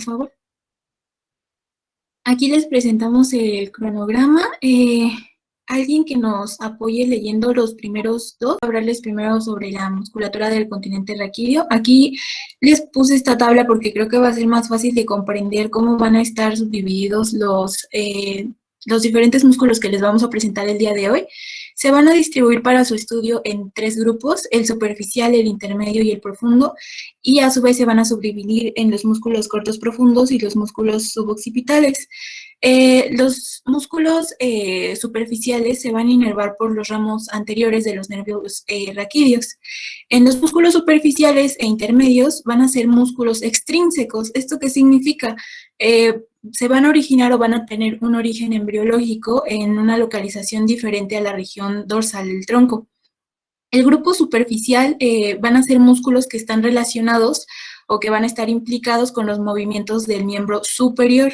Por favor. Aquí les presentamos el cronograma. Alguien que nos apoye leyendo los primeros dos, hablarles primero sobre la musculatura del continente raquídeo. Aquí les puse esta tabla porque creo que va a ser más fácil de comprender cómo van a estar subdivididos los diferentes músculos que les vamos a presentar el día de hoy. Se van a distribuir para su estudio en tres grupos, el superficial, el intermedio y el profundo, y a su vez se van a subdividir en los músculos cortos profundos y los músculos suboccipitales. Los músculos superficiales se van a inervar por los ramos anteriores de los nervios raquídeos. En los músculos superficiales e intermedios van a ser músculos extrínsecos. ¿Esto qué significa? Se van a originar o van a tener un origen embriológico en una localización diferente a la región dorsal del tronco. El grupo superficial van a ser músculos que están relacionados o que van a estar implicados con los movimientos del miembro superior.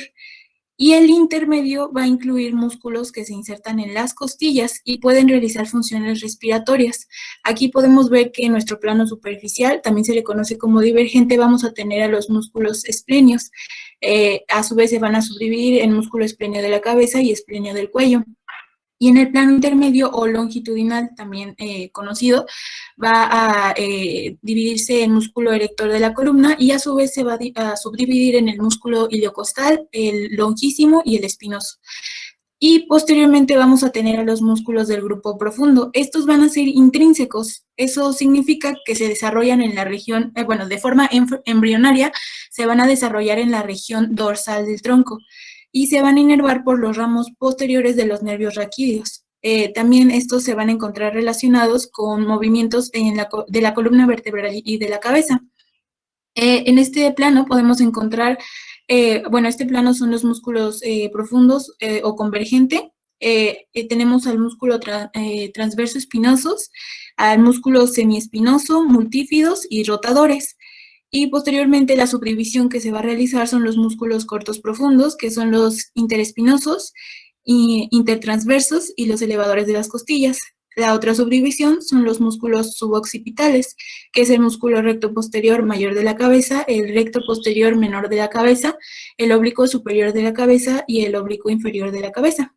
Y el intermedio va a incluir músculos que se insertan en las costillas y pueden realizar funciones respiratorias. Aquí podemos ver que en nuestro plano superficial, también se le conoce como divergente, vamos a tener a los músculos esplenios. A su vez se van a subdividir en músculo esplenio de la cabeza y esplenio del cuello. Y en el plano intermedio o longitudinal, también conocido, va a dividirse en músculo erector de la columna y a su vez se va a subdividir en el músculo iliocostal, el longísimo y el espinoso. Y posteriormente vamos a tener a los músculos del grupo profundo. Estos van a ser intrínsecos. Eso significa que se desarrollan en la región, de forma embrionaria, se van a desarrollar en la región dorsal del tronco y se van a inervar por los ramos posteriores de los nervios raquídeos. También estos se van a encontrar relacionados con movimientos de la columna vertebral y de la cabeza. En este plano podemos encontrar, este plano son los músculos profundos o convergente. Tenemos al músculo transverso espinosos, al músculo semiespinoso, multífidos y rotadores. Y posteriormente la subdivisión que se va a realizar son los músculos cortos profundos, que son los interespinosos, intertransversos y los elevadores de las costillas. La otra subdivisión son los músculos suboccipitales, que es el músculo recto posterior mayor de la cabeza, el recto posterior menor de la cabeza, el oblicuo superior de la cabeza y el oblicuo inferior de la cabeza.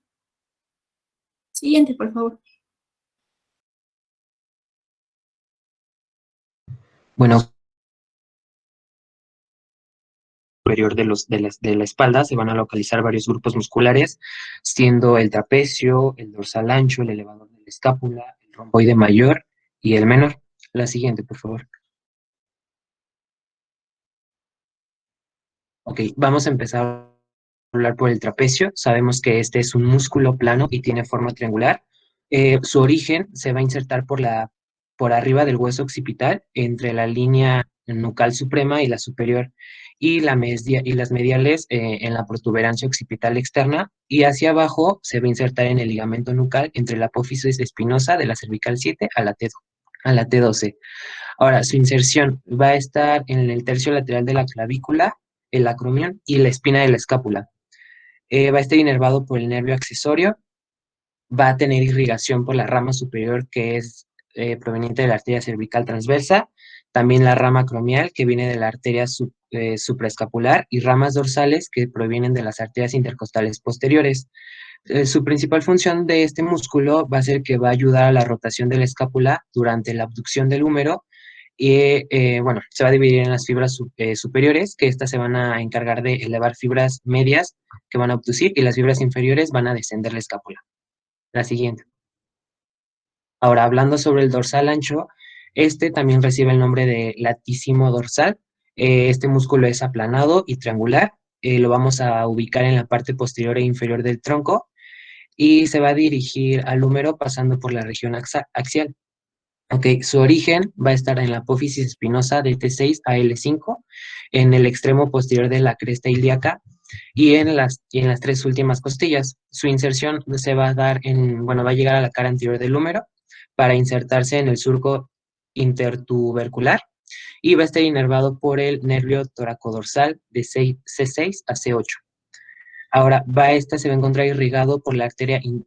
Siguiente, por favor. Bueno, superior de la espalda se van a localizar varios grupos musculares, siendo el trapecio, el dorsal ancho, el elevador de la escápula, el romboide mayor y el menor. La siguiente, por favor. Ok, vamos a empezar a hablar por el trapecio. Sabemos que este es un músculo plano y tiene forma triangular. Su origen se va a insertar por arriba del hueso occipital, entre la línea nucal suprema y la superior, y las mediales en la protuberancia occipital externa, y hacia abajo se va a insertar en el ligamento nucal entre la apófisis espinosa de la cervical 7 a la T12. Ahora, su inserción va a estar en el tercio lateral de la clavícula, el acromion y la espina de la escápula. Va a estar inervado por el nervio accesorio, va a tener irrigación por la rama superior que es proveniente de la arteria cervical transversa, también la rama acromial que viene de la arteria supraescapular y ramas dorsales que provienen de las arterias intercostales posteriores. Su principal función de este músculo va a ser que va a ayudar a la rotación de la escápula durante la abducción del húmero y se va a dividir en las fibras superiores, que estas se van a encargar de elevar fibras medias que van a abducir y las fibras inferiores van a descender la escápula. La siguiente. Ahora, hablando sobre el dorsal ancho, este también recibe el nombre de latísimo dorsal. Este músculo es aplanado y triangular. Lo vamos a ubicar en la parte posterior e inferior del tronco y se va a dirigir al húmero pasando por la región axial. Ok, su origen va a estar en la apófisis espinosa de T6 a L5, en el extremo posterior de la cresta ilíaca y en las tres últimas costillas. Su inserción se va a dar va a llegar a la cara anterior del húmero para insertarse en el surco intertubercular y va a estar inervado por el nervio toracodorsal de C6 a C8. Ahora, esta se va a encontrar irrigado por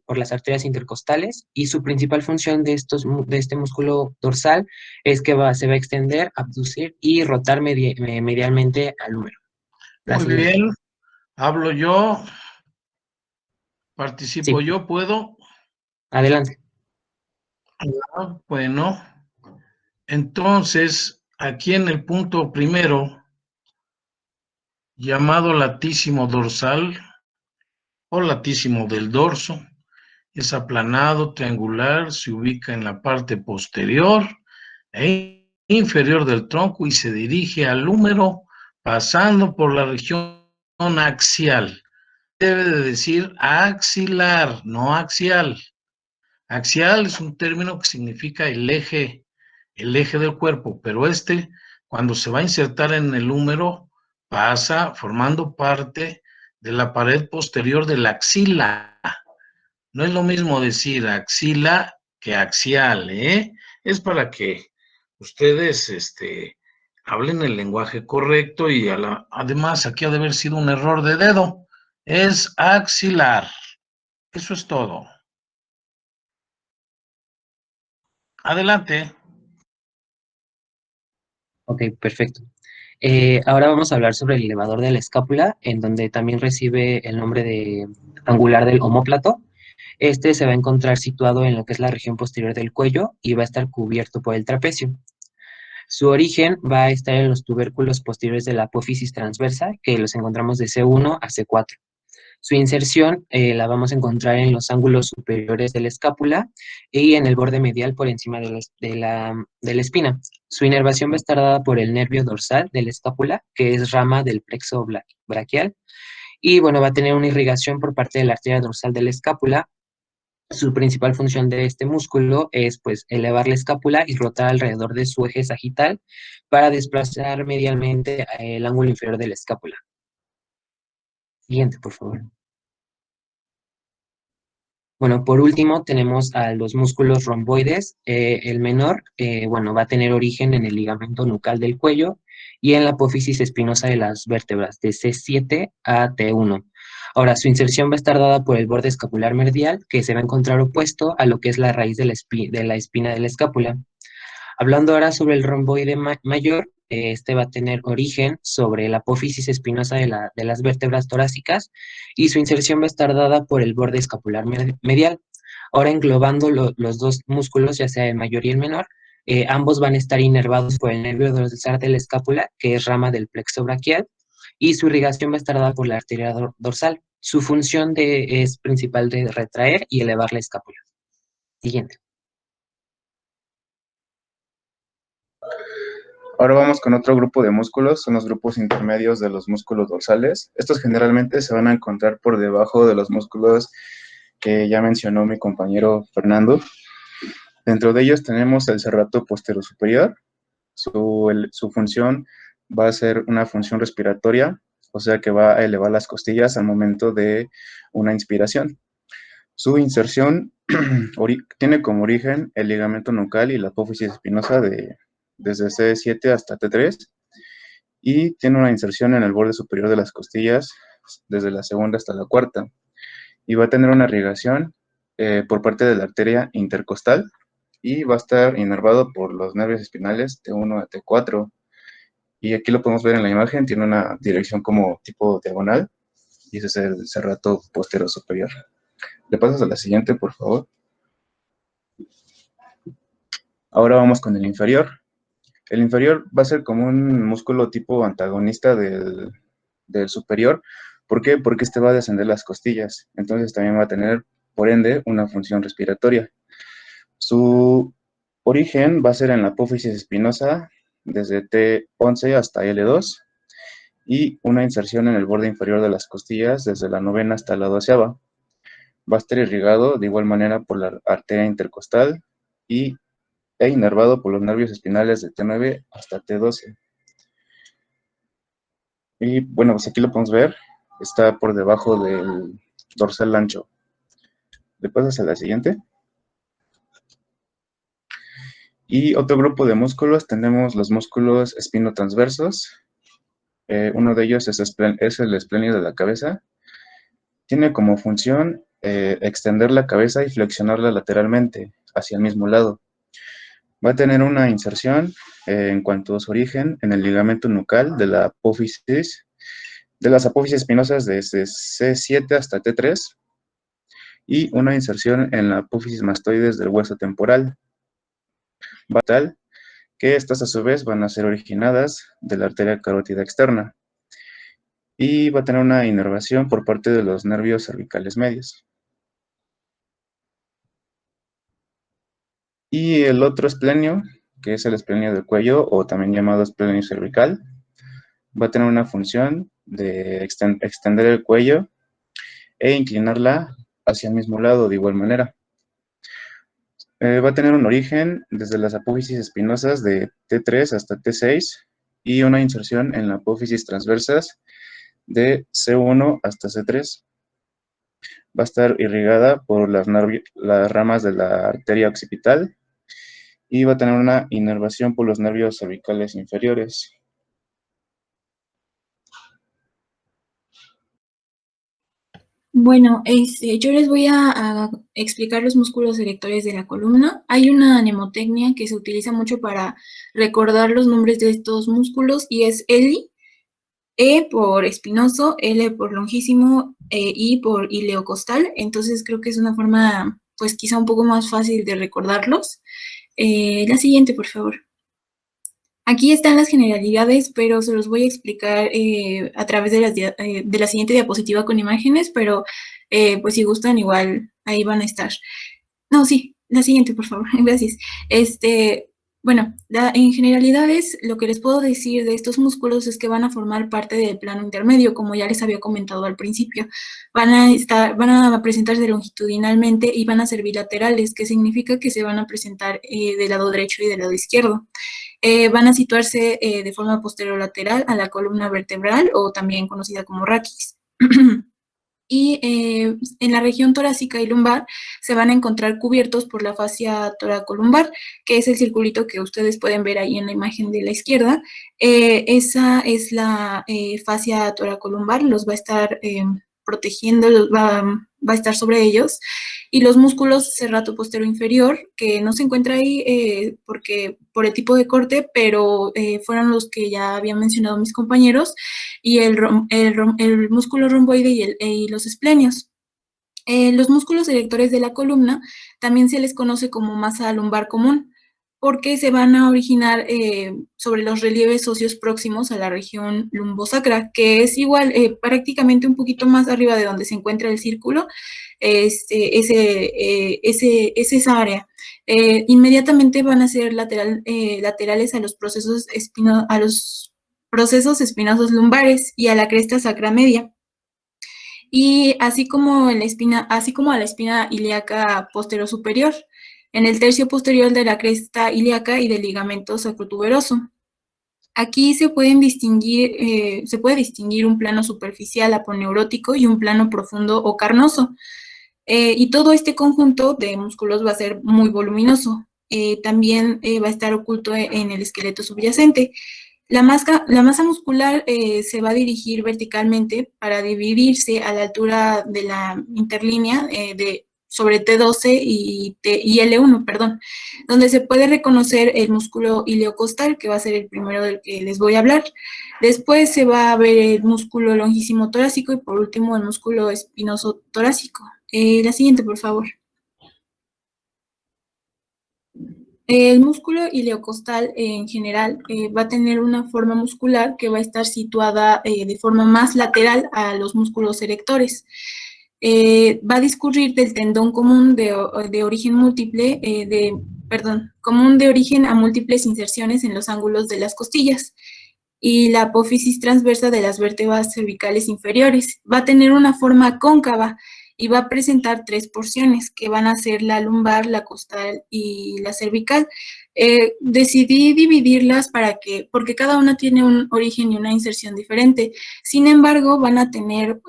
por las arterias intercostales y su principal función de este músculo dorsal es que se va a extender, abducir y rotar medialmente al húmero. La Muy siguiente. bien, hablo yo, participo Sí, yo, ¿puedo? adelante. Bueno, entonces, aquí en el punto primero, llamado latísimo dorsal o latísimo del dorso, es aplanado, triangular, se ubica en la parte posterior e inferior del tronco y se dirige al húmero pasando por la región axial. Debe de decir axilar, no axial. Axial es un término que significa el eje del cuerpo, pero cuando se va a insertar en el húmero, pasa formando parte de la pared posterior de la axila. No es lo mismo decir axila que axial, ¿eh? Es para que ustedes hablen el lenguaje correcto y además aquí ha de haber sido un error de dedo. Es axilar. Eso es todo. Adelante. Ok, perfecto. Ahora vamos a hablar sobre el elevador de la escápula, en donde también recibe el nombre de angular del omóplato. Este se va a encontrar situado en lo que es la región posterior del cuello y va a estar cubierto por el trapecio. Su origen va a estar en los tubérculos posteriores de la apófisis transversa, que los encontramos de C1 a C4. Su inserción la vamos a encontrar en los ángulos superiores de la escápula y en el borde medial por encima de la espina. Su inervación va a estar dada por el nervio dorsal de la escápula, que es rama del plexo braquial, y bueno, va a tener una irrigación por parte de la arteria dorsal de la escápula. Su principal función de este músculo es pues elevar la escápula y rotar alrededor de su eje sagital para desplazar medialmente el ángulo inferior de la escápula. Siguiente, por favor. Bueno, por último tenemos a los músculos romboides. El menor, bueno, va a tener origen en el ligamento nucal del cuello y en la apófisis espinosa de las vértebras, de C7 a T1. Ahora, su inserción va a estar dada por el borde escapular medial, que se va a encontrar opuesto a lo que es la raíz de la espina de la escápula. Hablando ahora sobre el romboide mayor, este va a tener origen sobre la apófisis espinosa de las vértebras torácicas y su inserción va a estar dada por el borde escapular medial. Ahora englobando los dos músculos, ya sea el mayor y el menor, ambos van a estar inervados por el nervio dorsal de la escápula, que es rama del plexo braquial, y su irrigación va a estar dada por la arteria dorsal. Su función es principal de retraer y elevar la escápula. Siguiente. Ahora vamos con otro grupo de músculos, son los grupos intermedios de los músculos dorsales. Estos generalmente se van a encontrar por debajo de los músculos que ya mencionó mi compañero Fernando. Dentro de ellos tenemos el serrato posterior-superior. Su función va a ser una función respiratoria, o sea que va a elevar las costillas al momento de una inspiración. Su inserción tiene como origen el ligamento nucal y la apófisis espinosa desde C7 hasta T3 y tiene una inserción en el borde superior de las costillas desde la segunda hasta la cuarta y va a tener una irrigación por parte de la arteria intercostal y va a estar inervado por los nervios espinales T1 a T4 y aquí lo podemos ver en la imagen, tiene una dirección como tipo diagonal y ese es el serrato posterior superior. ¿Le pasas a la siguiente, por favor? Ahora vamos con el inferior. El inferior va a ser como un músculo tipo antagonista del superior. ¿Por qué? Porque este va a descender las costillas. Entonces también va a tener, por ende, una función respiratoria. Su origen va a ser en la apófisis espinosa desde T11 hasta L2 y una inserción en el borde inferior de las costillas desde la novena hasta la doceava. Va a estar irrigado de igual manera por la arteria intercostal e inervado por los nervios espinales de T9 hasta T12. Y bueno, pues aquí lo podemos ver, está por debajo del dorsal ancho. ¿Le pasas a la siguiente? Y otro grupo de músculos, tenemos los músculos espinotransversos. Uno de ellos es el esplénido de la cabeza. Tiene como función extender la cabeza y flexionarla lateralmente hacia el mismo lado. Va a tener una inserción en cuanto a su origen en el ligamento nucal de la apófisis de las apófisis espinosas desde C7 hasta T3 y una inserción en la apófisis mastoides del hueso temporal. Va tal que estas a su vez van a ser originadas de la arteria carótida externa y va a tener una inervación por parte de los nervios cervicales medios. Y el otro esplenio, que es el esplenio del cuello o también llamado esplenio cervical, va a tener una función de extender el cuello e inclinarla hacia el mismo lado de igual manera. Va a tener un origen desde las apófisis espinosas de T3 hasta T6 y una inserción en la apófisis transversas de C1 hasta C3. Va a estar irrigada por las ramas de la arteria occipital y va a tener una inervación por los nervios cervicales inferiores. Bueno, yo les voy a explicar los músculos erectores de la columna. Hay una mnemotecnia que se utiliza mucho para recordar los nombres de estos músculos y es ELI, E por espinoso, L por longísimo, I por ileocostal. Entonces creo que es una forma, pues quizá un poco más fácil de recordarlos. La siguiente, por favor. Aquí están las generalidades, pero se los voy a explicar a través de la siguiente diapositiva con imágenes, pero pues si gustan igual ahí van a estar. No, sí, la siguiente, por favor, gracias. Bueno, en generalidades, lo que les puedo decir de estos músculos es que van a formar parte del plano intermedio, como ya les había comentado al principio. Van a presentarse longitudinalmente y van a ser bilaterales, que significa que se van a presentar del lado derecho y del lado izquierdo. Van a situarse de forma posterolateral a la columna vertebral o también conocida como raquis. Y en la región torácica y lumbar se van a encontrar cubiertos por la fascia toracolumbar, que es el circulito que ustedes pueden ver ahí en la imagen de la izquierda. Esa es la fascia toracolumbar, los va a estar protegiendo, va a estar sobre ellos. Y los músculos serrato postero inferior, que no se encuentra ahí por el tipo de corte, pero fueron los que ya habían mencionado mis compañeros, y el músculo romboide y los esplenios. Los músculos erectores de la columna también se les conoce como masa lumbar común, porque se van a originar sobre los relieves óseos próximos a la región lumbosacra, que es igual, prácticamente un poquito más arriba de donde se encuentra el círculo, es esa área. Inmediatamente van a ser laterales a los procesos espinosos lumbares y a la cresta sacra media. Y así como a la espina ilíaca posterior superior, en el tercio posterior de la cresta ilíaca y del ligamento sacrotuberoso. Aquí se puede distinguir un plano superficial aponeurótico y un plano profundo o carnoso. Y todo este conjunto de músculos va a ser muy voluminoso. También va a estar oculto en el esqueleto subyacente. La masa muscular se va a dirigir verticalmente para dividirse a la altura de la interlínea sobre T12 y L1, perdón, donde se puede reconocer el músculo ileocostal, que va a ser el primero del que les voy a hablar. Después se va a ver el músculo longísimo torácico y por último el músculo espinoso torácico. La siguiente, por favor. El músculo ileocostal en general va a tener una forma muscular que va a estar situada de forma más lateral a los músculos erectores. Va a discurrir del tendón común de origen múltiple, común de origen a múltiples inserciones en los ángulos de las costillas y la apófisis transversa de las vértebras cervicales inferiores. Va a tener una forma cóncava y va a presentar 3 porciones, que van a ser la lumbar, la costal y la cervical. Decidí dividirlas porque cada una tiene un origen y una inserción diferente. Sin embargo, van a tener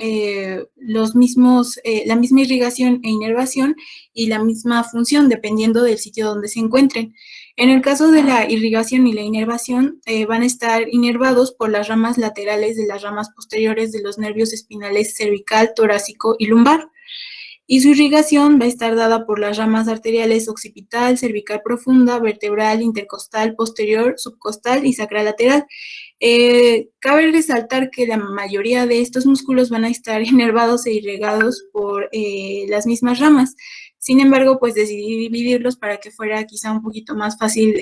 la misma irrigación e inervación y la misma función, dependiendo del sitio donde se encuentren. En el caso de la irrigación y la inervación, van a estar inervados por las ramas laterales de las ramas posteriores de los nervios espinales cervical, torácico y lumbar. y su irrigación va a estar dada por las ramas arteriales occipital, cervical profunda, vertebral, intercostal, posterior, subcostal y sacral lateral. Cabe resaltar que la mayoría de estos músculos van a estar inervados e irrigados por las mismas ramas. Sin embargo, pues decidí dividirlos para que fuera quizá un poquito más fácil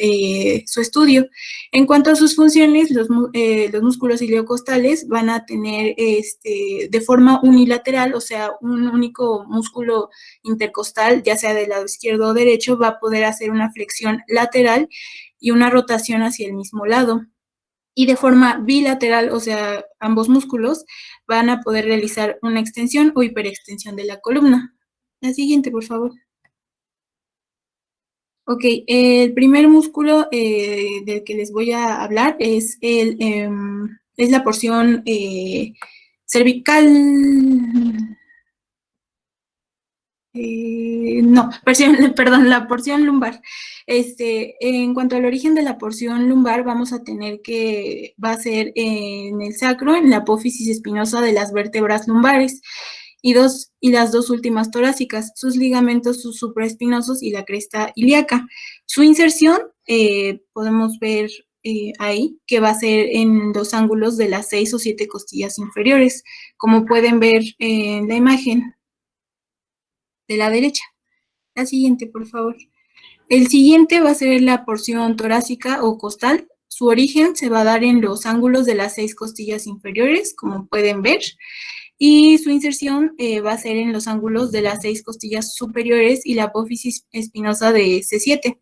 su estudio. En cuanto a sus funciones, los músculos iliocostales van a tener de forma unilateral, o sea, un único músculo intercostal, ya sea del lado izquierdo o derecho, va a poder hacer una flexión lateral y una rotación hacia el mismo lado. Y de forma bilateral, o sea, ambos músculos van a poder realizar una extensión o hiperextensión de la columna. La siguiente, por favor. Ok, el primer músculo del que les voy a hablar es la porción cervical. No, perdón, la porción lumbar. En cuanto al origen de la porción lumbar, vamos a tener que va a ser en el sacro, en la apófisis espinosa de las vértebras lumbares y las dos últimas torácicas, sus ligamentos supraespinosos y la cresta ilíaca. Su inserción, podemos ver ahí, que va a ser en los ángulos de las 6 o 7 costillas inferiores, como pueden ver en la imagen de la derecha. La siguiente, por favor. El siguiente va a ser la porción torácica o costal. Su origen se va a dar en los ángulos de las 6 costillas inferiores, como pueden ver, y su inserción va a ser en los ángulos de las 6 costillas superiores y la apófisis espinosa de C7.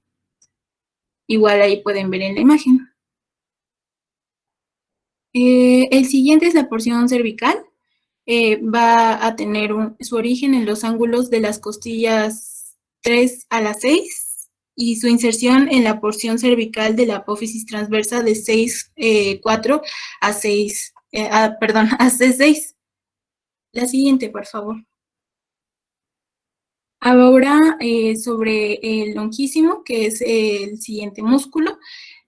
Igual ahí pueden ver en la imagen. El siguiente es la porción cervical. Va a tener su origen en los ángulos de las costillas 3 a la 6 y su inserción en la porción cervical de la apófisis transversa de 6,4 a 6, a C6. La siguiente, por favor. Ahora sobre el lonquísimo, que es el siguiente músculo.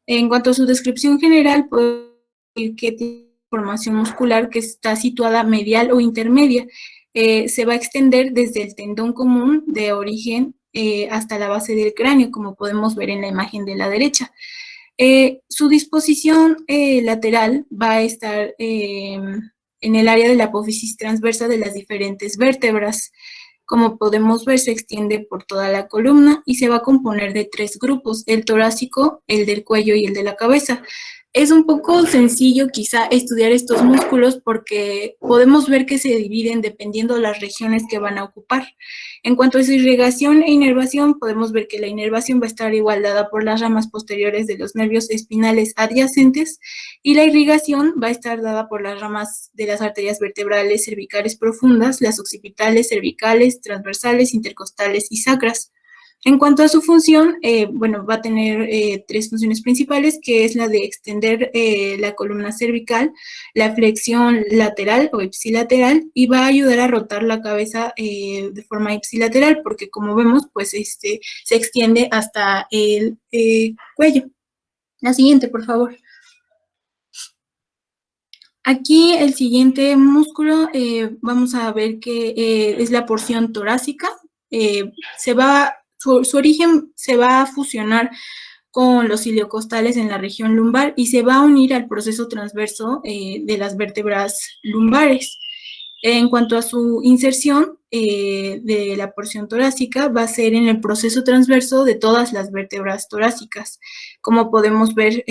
En cuanto a su descripción general, puedo decir que tiene formación muscular que está situada medial o intermedia. Se va a extender desde el tendón común de origen hasta la base del cráneo, como podemos ver en la imagen de la derecha. Su disposición lateral va a estar en el área de la apófisis transversa de las diferentes vértebras. Como podemos ver, se extiende por toda la columna y se va a componer de 3 grupos, el torácico, el del cuello y el de la cabeza. Es un poco sencillo quizá estudiar estos músculos porque podemos ver que se dividen dependiendo de las regiones que van a ocupar. En cuanto a su irrigación e inervación, podemos ver que la inervación va a estar igual dada por las ramas posteriores de los nervios espinales adyacentes y la irrigación va a estar dada por las ramas de las arterias vertebrales cervicales profundas, las occipitales, cervicales, transversales, intercostales y sacras. En cuanto a su función, va a tener 3 funciones principales, que es la de extender la columna cervical, la flexión lateral o ipsilateral, y va a ayudar a rotar la cabeza de forma ipsilateral, porque como vemos, pues se extiende hasta el cuello. La siguiente, por favor. Aquí el siguiente músculo, vamos a ver que es la porción torácica. Su origen se va a fusionar con los iliocostales en la región lumbar y se va a unir al proceso transverso de las vértebras lumbares. En cuanto a su inserción de la porción torácica, va a ser en el proceso transverso de todas las vértebras torácicas. Como podemos ver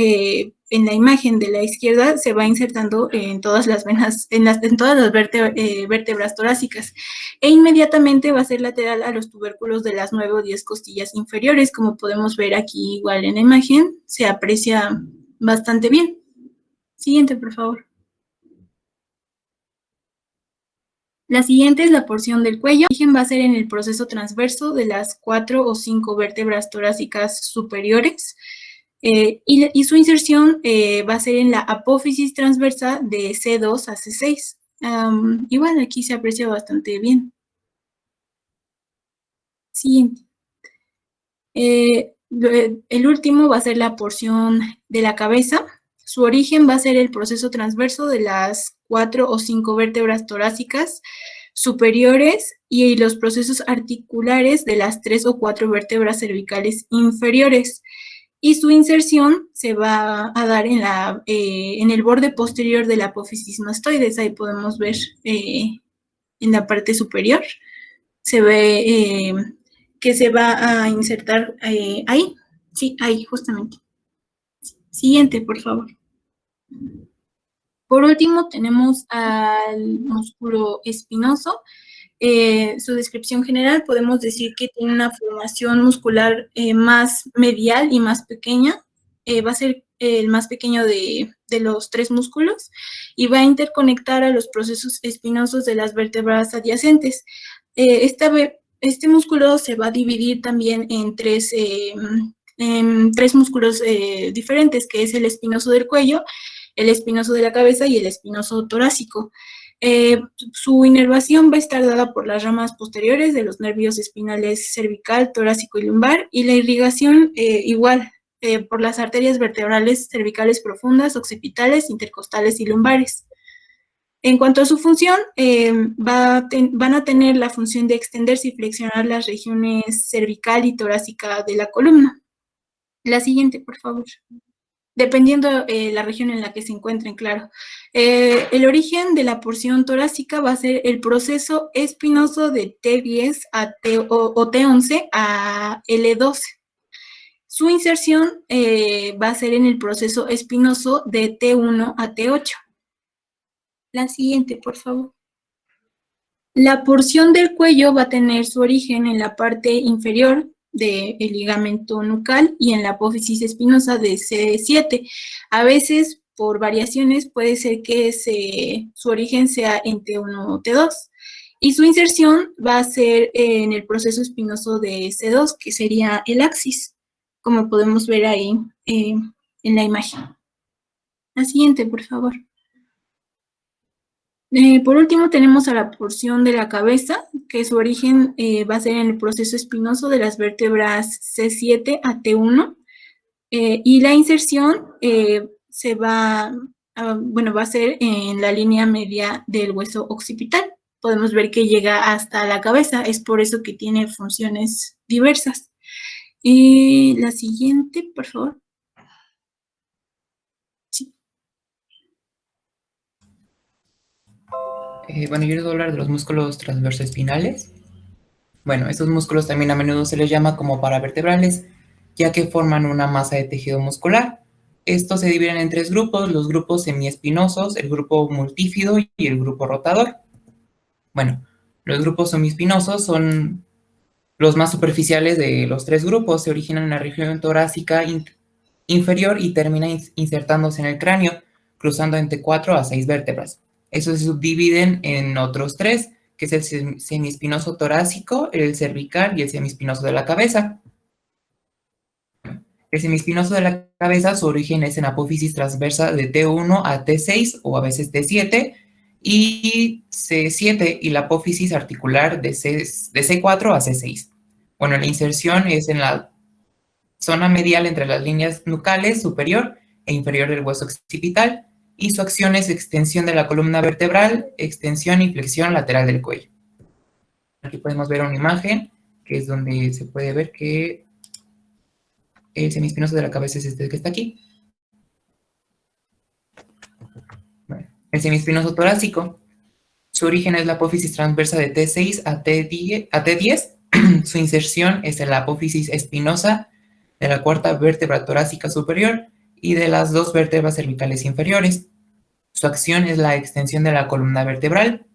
en la imagen de la izquierda, se va insertando en todas las venas, en todas las vértebras torácicas. E inmediatamente va a ser lateral a los tubérculos de las 9 o 10 costillas inferiores. Como podemos ver aquí igual en la imagen, se aprecia bastante bien. Siguiente, por favor. La siguiente es la porción del cuello. El origen va a ser en el proceso transverso de las 4 o 5 vértebras torácicas superiores y su inserción va a ser en la apófisis transversa de C2 a C6. Igual aquí se aprecia bastante bien. Siguiente. El último va a ser la porción de la cabeza. Su origen va a ser el proceso transverso de las 4 o 5 vértebras torácicas superiores y los procesos articulares de las 3 o 4 vértebras cervicales inferiores. Y su inserción se va a dar en el borde posterior de la apófisis mastoides. Ahí podemos ver en la parte superior, se ve que se va a insertar ahí. Sí, ahí, justamente. Siguiente, por favor. Por último, tenemos al músculo espinoso. Su descripción general, podemos decir que tiene una formación muscular más medial y más pequeña. Va a ser el más pequeño de los 3 músculos y va a interconectar a los procesos espinosos de las vértebras adyacentes. Este músculo se va a dividir también en tres músculos diferentes, que es el espinoso del cuello, el espinoso de la cabeza y el espinoso torácico. Su inervación va a estar dada por las ramas posteriores de los nervios espinales cervical, torácico y lumbar, y la irrigación igual por las arterias vertebrales cervicales profundas, occipitales, intercostales y lumbares. En cuanto a su función, van a tener la función de extenderse y flexionar las regiones cervical y torácica de la columna. La siguiente, por favor. Dependiendo la región en la que se encuentren, claro. El origen de la porción torácica va a ser el proceso espinoso de T10 o T11 a L12. Su inserción va a ser en el proceso espinoso de T1 a T8. La siguiente, por favor. La porción del cuello va a tener su origen en la parte inferior del ligamento nucal y en la apófisis espinosa de C7. A veces, por variaciones, puede ser que su origen sea en T1 o T2. Y su inserción va a ser en el proceso espinoso de C2, que sería el axis, como podemos ver ahí en la imagen. La siguiente, por favor. Por último, tenemos a la porción de la cabeza, que su origen va a ser en el proceso espinoso de las vértebras C7 a T1, y la inserción va a ser en la línea media del hueso occipital. Podemos ver que llega hasta la cabeza, es por eso que tiene funciones diversas. Y la siguiente, por favor. Bueno, yo les voy a hablar de los músculos transversoespinales. Bueno, estos músculos también a menudo se les llama como paravertebrales, ya que forman una masa de tejido muscular. Estos se dividen en 3 grupos, los grupos semiespinosos, el grupo multífido y el grupo rotador. Bueno, los grupos semiespinosos son los más superficiales de los 3 grupos, se originan en la región torácica inferior y terminan insertándose en el cráneo, cruzando entre 4 a 6 vértebras. Estos se subdividen en otros 3, que es el semiespinoso torácico, el cervical y el semiespinoso de la cabeza. El semiespinoso de la cabeza, su origen es en apófisis transversa de T1 a T6 o a veces T7 y C7 y la apófisis articular de C4 a C6. Bueno, la inserción es en la zona medial entre las líneas nucales superior e inferior del hueso occipital, y su acción es extensión de la columna vertebral, extensión y flexión lateral del cuello. Aquí podemos ver una imagen, que es donde se puede ver que el semiespinoso de la cabeza es este que está aquí. Bueno, el semiespinoso torácico, su origen es la apófisis transversa de T6 a T10. Su inserción es en la apófisis espinosa de la 4ª vértebra torácica superior y de las 2 vértebras cervicales inferiores. Su acción es la extensión de la columna vertebral.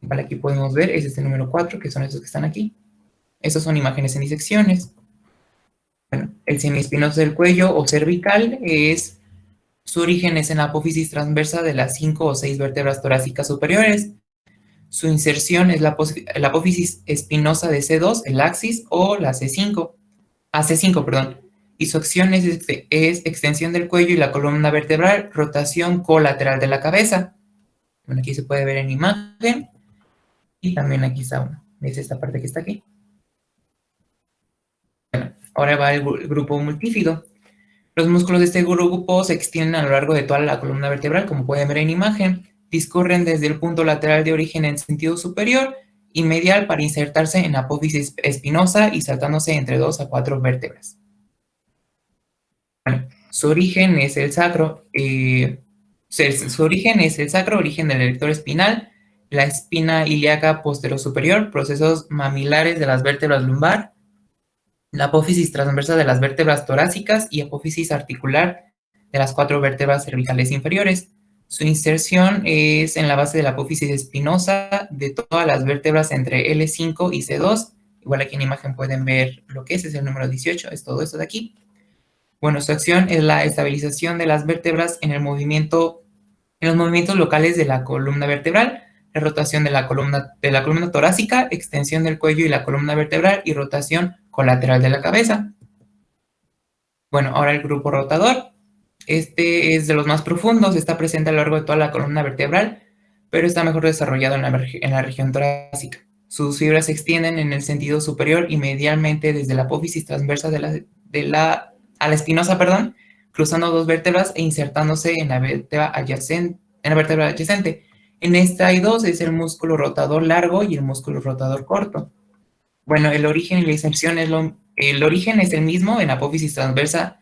Vale, aquí podemos ver, ese es el número 4, que son esos que están aquí. Esas son imágenes en disecciones. Bueno, el semiespinoso del cuello o cervical su origen es en la apófisis transversa de las 5 o 6 vértebras torácicas superiores. Su inserción es la apófisis espinosa de C2, el axis, o la C5, y su acción es extensión del cuello y la columna vertebral, rotación colateral de la cabeza. Bueno, aquí se puede ver en imagen, y también aquí está uno, es esta parte que está aquí. Bueno, ahora va el grupo multífido. Los músculos de este grupo se extienden a lo largo de toda la columna vertebral, como pueden ver en imagen. discurren desde el punto lateral de origen en sentido superior y medial para insertarse en la apófisis espinosa y saltándose entre 2 a 4 vértebras. Bueno, su origen es el sacro, origen del erector espinal, la espina ilíaca posterior-superior, procesos mamilares de las vértebras lumbar, la apófisis transversa de las vértebras torácicas y apófisis articular de las 4 vértebras cervicales inferiores. Su inserción es en la base de la apófisis espinosa de todas las vértebras entre L5 y C2. Igual aquí en la imagen pueden ver lo que es el número 18, es todo esto de aquí. Bueno, su acción es la estabilización de las vértebras en los movimientos locales de la columna vertebral, la rotación de la columna torácica, extensión del cuello y la columna vertebral y rotación colateral de la cabeza. Bueno, ahora el grupo rotador. Este es de los más profundos, está presente a lo largo de toda la columna vertebral, pero está mejor desarrollado en la región torácica. Sus fibras se extienden en el sentido superior y medialmente desde la apófisis transversa a la espinosa, cruzando 2 vértebras e insertándose en la vértebra adyacente. En esta hay 2, es el músculo rotador largo y el músculo rotador corto. Bueno, el origen y la inserción el origen es el mismo en la apófisis transversa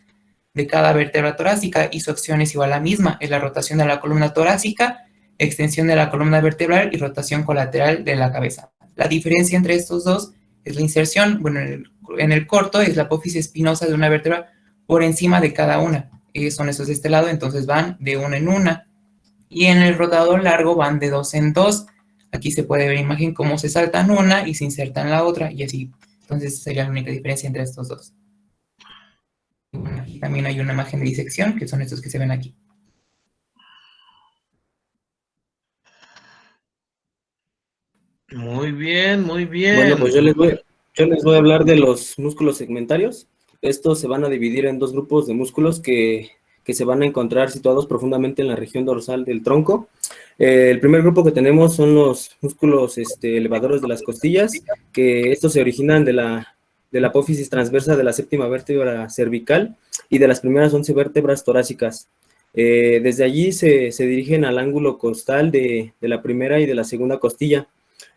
de cada vértebra torácica y su acción es igual a la misma, es la rotación de la columna torácica, extensión de la columna vertebral y rotación colateral de la cabeza. La diferencia entre estos dos es la inserción. Bueno, en el corto es la apófisis espinosa de una vértebra por encima de cada una. Son estos de este lado, entonces van de una en una. Y en el rotador largo van de 2 en 2. Aquí se puede ver imagen cómo se saltan una y se insertan la otra y así. Entonces sería la única diferencia entre estos dos. Bueno, aquí también hay una imagen de disección, que son estos que se ven aquí. Muy bien, muy bien. Bueno, pues yo les voy a hablar de los músculos segmentarios. Estos se van a dividir en 2 grupos de músculos que se van a encontrar situados profundamente en la región dorsal del tronco. El primer grupo que tenemos son los músculos elevadores de las costillas, que estos se originan de la apófisis transversa de la 7ª vértebra cervical y de las primeras 11 vértebras torácicas. Desde allí se dirigen al ángulo costal de la primera y de la segunda costilla.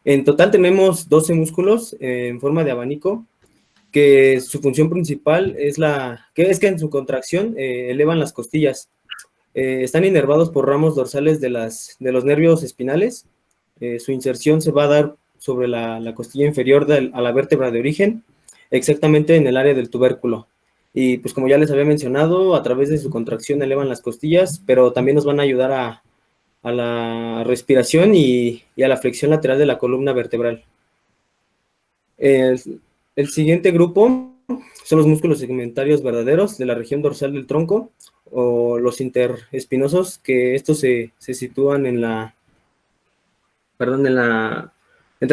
En total tenemos 12 músculos en forma de abanico, que su función principal es que en su contracción elevan las costillas. Están inervados por ramos dorsales de los nervios espinales. Su inserción se va a dar sobre la costilla inferior a la vértebra de origen, exactamente en el área del tubérculo. Y pues como ya les había mencionado, a través de su contracción elevan las costillas, pero también nos van a ayudar a la respiración y a la flexión lateral de la columna vertebral. El siguiente grupo son los músculos segmentarios verdaderos de la región dorsal del tronco, o los interespinosos, que estos se sitúan entre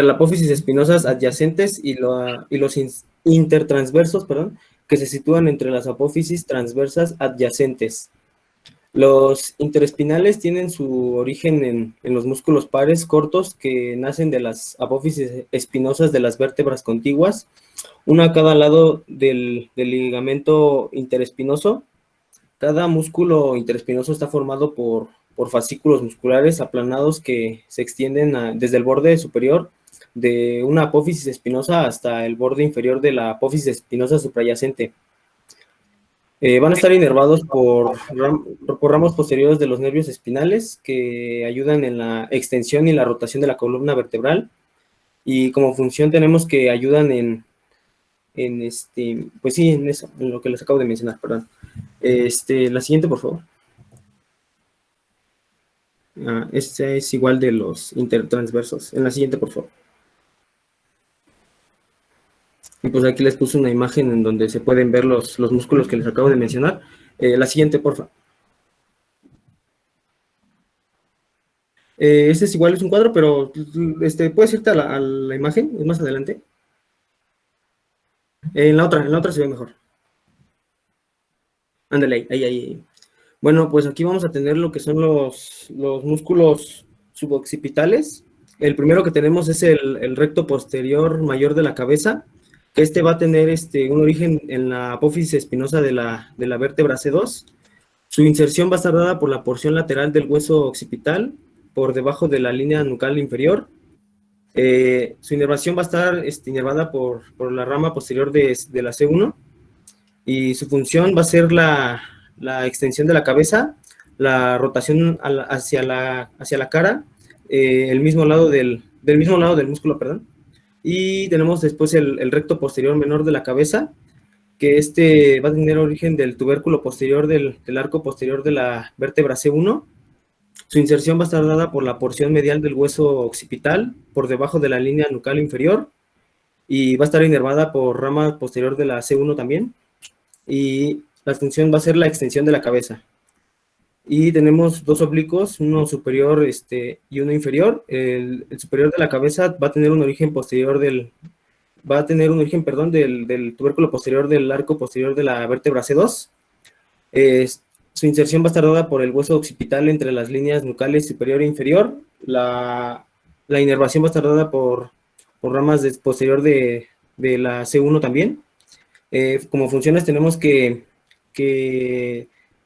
la apófisis espinosas adyacentes y los intertransversos, que se sitúan entre las apófisis transversas adyacentes. Los interespinales tienen su origen en los músculos pares cortos que nacen de las apófisis espinosas de las vértebras contiguas, una a cada lado del ligamento interespinoso. Cada músculo interespinoso está formado por fascículos musculares aplanados que se extienden desde el borde superior de una apófisis espinosa hasta el borde inferior de la apófisis espinosa suprayacente. Van a estar inervados por ramos posteriores de los nervios espinales que ayudan en la extensión y la rotación de la columna vertebral, y como función tenemos que ayudan en lo que les acabo de mencionar, la siguiente, por favor. Este es igual de los intertransversos. En la siguiente, por favor. Y pues aquí les puse una imagen en donde se pueden ver los músculos que les acabo de mencionar. La siguiente, por favor. Este es igual, es un cuadro, pero puedes irte a la imagen, es más adelante. En la otra se ve mejor. Ándale, ahí. Bueno, pues aquí vamos a tener lo que son los músculos suboccipitales. El primero que tenemos es el recto posterior mayor de la cabeza, que va a tener un origen en la apófisis espinosa de la vértebra C2. Su inserción va a estar dada por la porción lateral del hueso occipital, por debajo de la línea nucal inferior. Su inervación va a estar inervada por la rama posterior de la C1 y su función va a ser la extensión de la cabeza, la rotación hacia la cara, el mismo lado del mismo lado del músculo, perdón. Y tenemos después el recto posterior menor de la cabeza, que va a tener origen del tubérculo posterior del arco posterior de la vértebra C1. Su inserción va a estar dada por la porción medial del hueso occipital, por debajo de la línea nucal inferior, y va a estar inervada por rama posterior de la C1 también, y la función va a ser la extensión de la cabeza. Y tenemos dos oblicuos, uno superior y uno inferior. El superior de la cabeza va a tener un origen posterior del tubérculo posterior del arco posterior de la vértebra C2. Su inserción va a estar dada por el hueso occipital entre las líneas nucales superior e inferior. La inervación va a estar dada por ramas posterior de la C1 también. Como funciones tenemos que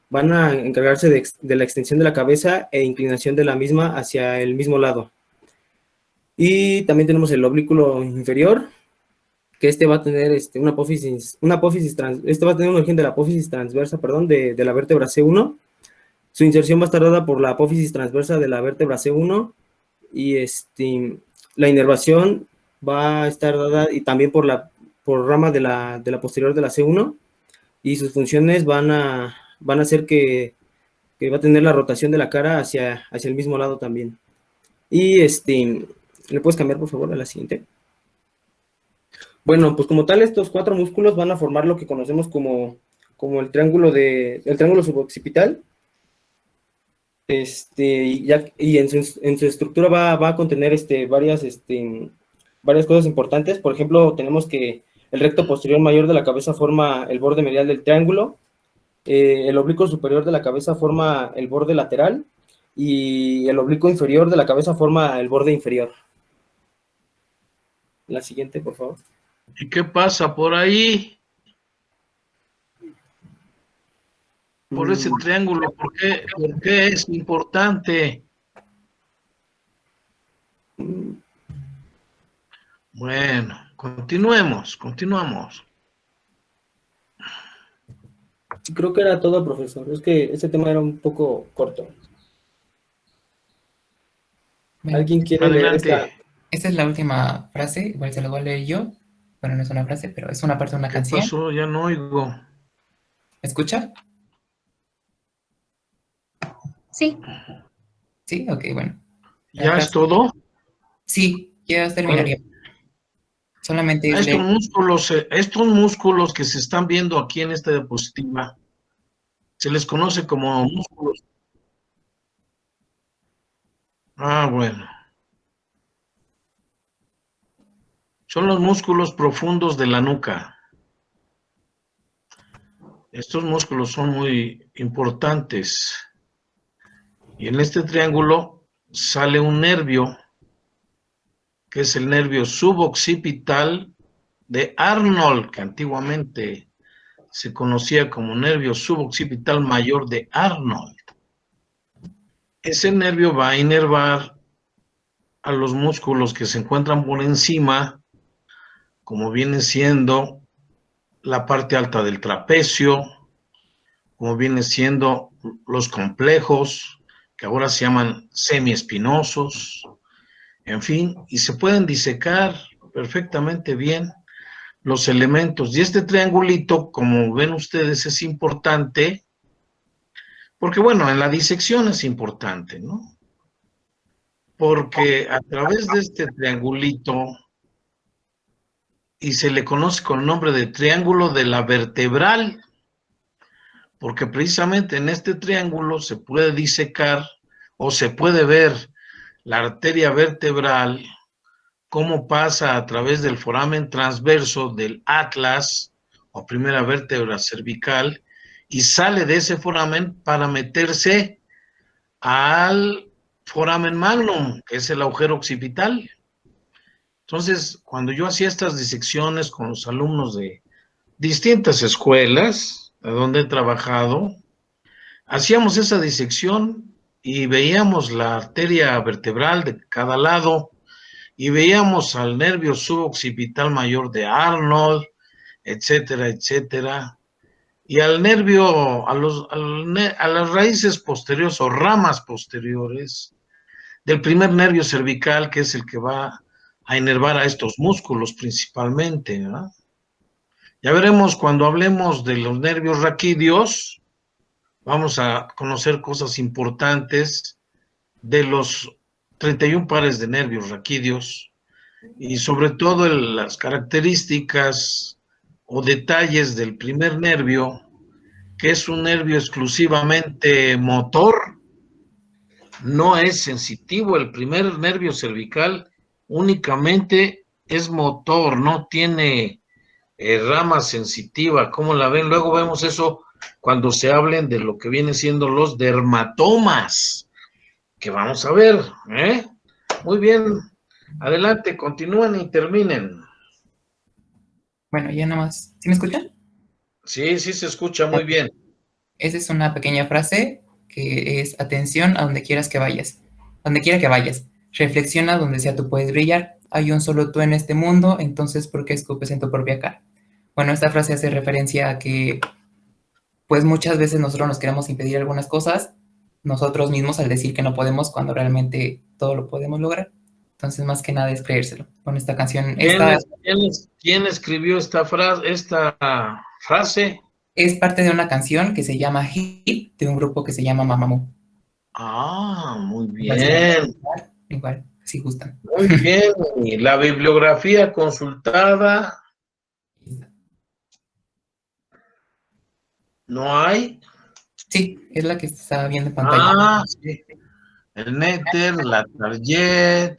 van a encargarse de la extensión de la cabeza e inclinación de la misma hacia el mismo lado. Y también tenemos el oblículo inferior, que va a tener una apófisis va a tener un origen de la apófisis transversa, perdón, de la vértebra C1. Su inserción va a estar dada por la apófisis transversa de la vértebra C1 y la inervación va a estar dada y también por rama de la posterior de la C1, y sus funciones van a hacer que va a tener la rotación de la cara hacia el mismo lado también. Y ¿le puedes cambiar por favor a la siguiente? Bueno, pues como tal, estos 4 músculos van a formar lo que conocemos como el triángulo suboccipital. Y en su estructura va a contener varias cosas importantes. Por ejemplo, tenemos que el recto posterior mayor de la cabeza forma el borde medial del triángulo, el oblicuo superior de la cabeza forma el borde lateral, y el oblicuo inferior de la cabeza forma el borde inferior. La siguiente, por favor. ¿Y qué pasa por ahí? Por ese triángulo, ¿por qué es importante? Bueno, continuamos. Creo que era todo, profesor. Es que ese tema era un poco corto. ¿Alguien quiere leer esta? Esta es la última frase, igual se la voy a leer yo. Bueno, no es una frase, pero es una parte de una canción. ¿Qué pasó? Ya no oigo. ¿Escucha? Sí. Sí, ok, bueno. ¿Ya es todo? Sí, ya terminaría. Solamente estos músculos que se están viendo aquí en esta diapositiva, se les conoce como músculos. Ah, bueno. Son los músculos profundos de la nuca. Estos músculos son muy importantes. Y en este triángulo sale un nervio, que es el nervio suboccipital de Arnold, que antiguamente se conocía como nervio suboccipital mayor de Arnold. Ese nervio va a inervar a los músculos que se encuentran por encima, como viene siendo la parte alta del trapecio, como viene siendo los complejos, que ahora se llaman semiespinosos, en fin, y se pueden disecar perfectamente bien los elementos. Y este triangulito, como ven ustedes, es importante, porque bueno, en la disección es importante, ¿no? Porque a través de este triangulito, y se le conoce con el nombre de triángulo de la vertebral, porque precisamente en este triángulo se puede disecar o se puede ver la arteria vertebral, cómo pasa a través del foramen transverso del atlas o primera vértebra cervical y sale de ese foramen para meterse al foramen magnum, que es el agujero occipital. Entonces, cuando yo hacía estas disecciones con los alumnos de distintas escuelas, a donde he trabajado, hacíamos esa disección y veíamos la arteria vertebral de cada lado y veíamos al nervio suboccipital mayor de Arnold, etcétera, etcétera, y al nervio, a las raíces posteriores o ramas posteriores del primer nervio cervical, que es el que va a inervar a estos músculos principalmente, ¿verdad? Ya veremos cuando hablemos de los nervios raquídeos, vamos a conocer cosas importantes de los 31 pares de nervios raquídeos y sobre todo las características o detalles del primer nervio, que es un nervio exclusivamente motor, no es sensitivo. El primer nervio cervical únicamente es motor, no tiene rama sensitiva. ¿Cómo la ven? Luego vemos eso cuando se hablen de lo que vienen siendo los dermatomas, que vamos a ver, ¿eh? Muy bien, adelante, continúen y terminen. Bueno, ya nada más. ¿Sí me escuchan? Sí, sí se escucha muy bien. Esa es una pequeña frase que es atención a donde quieras que vayas. Donde quiera que vayas. Reflexiona donde sea tú puedes brillar. Hay un solo tú en este mundo, entonces ¿por qué escupes en tu propia cara? Bueno, esta frase hace referencia a que pues muchas veces nosotros nos queremos impedir algunas cosas nosotros mismos al decir que no podemos cuando realmente todo lo podemos lograr. Entonces, más que nada es creérselo. Con esta canción, ¿Quién escribió esta frase? es parte de una canción que se llama Hit, de un grupo que se llama Mamamoo. Ah, muy Igual, bien. igual, si gustan. Muy bien. Y la bibliografía consultada, ¿no hay? Sí, es la que está viendo en pantalla. Ah, sí. El Néter, la Target,